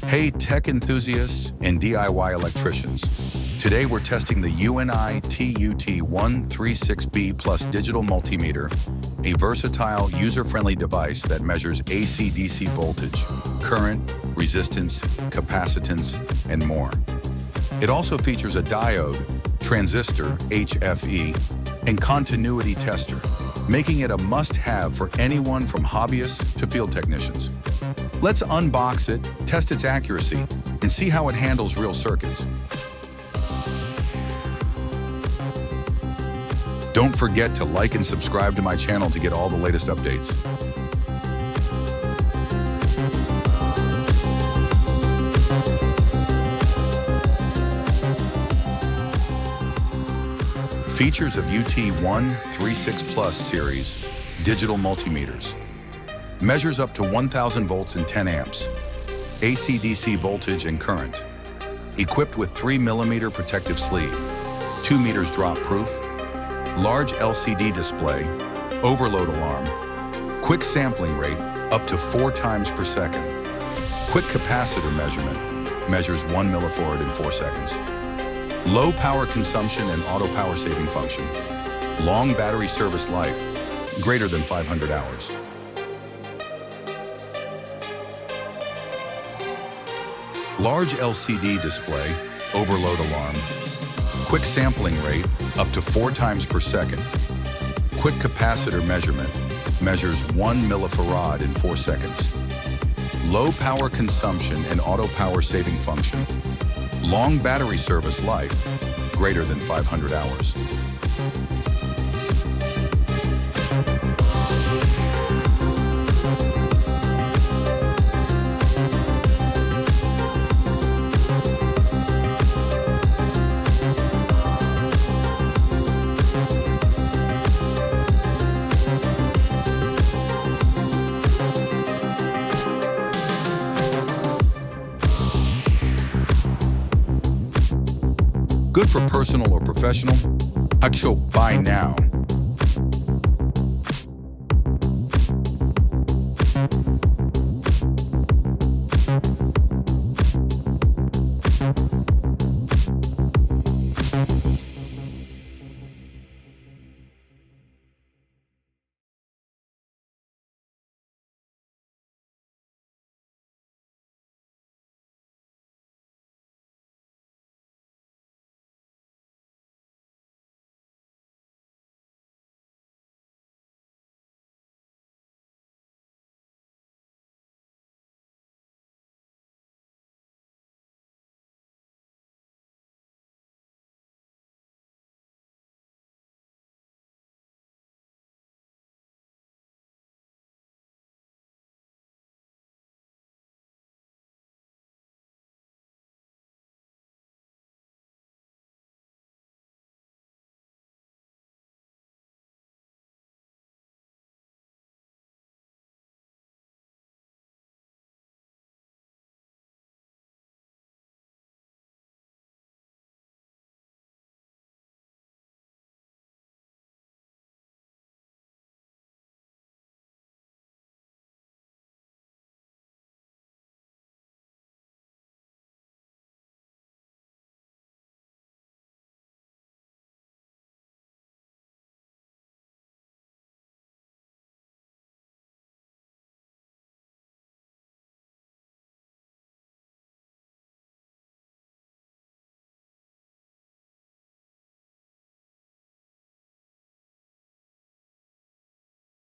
Hey tech enthusiasts and DIY electricians. Today we're testing the UNI-T UT136B Plus digital multimeter, a versatile, user-friendly device that measures AC/DC voltage, current, resistance, capacitance, and more. It also features a diode, transistor, HFE, and continuity tester, making it a must-have for anyone from hobbyists to field technicians. Let's unbox it, test its accuracy, and see how it handles real circuits. Don't forget to like and subscribe to my channel to get all the latest updates. Features of UT136 Plus series digital multimeters. Measures up to 1,000 volts and 10 amps, AC/DC voltage and current. Equipped with 3mm protective sleeve, 2 meters drop proof, large LCD display, overload alarm, quick sampling rate up to 4 times per second. Quick capacitor measurement, measures 1 millifarad in 4 seconds. Low power consumption and auto power saving function. Long battery service life, greater than 500 hours. Large LCD display, overload alarm, quick sampling rate up to 4 times per second. Quick capacitor measurement, measures 1 millifarad in 4 seconds. Low power consumption and auto power saving function. Long battery service life, greater than 500 hours. Good for personal or professional? Buy now.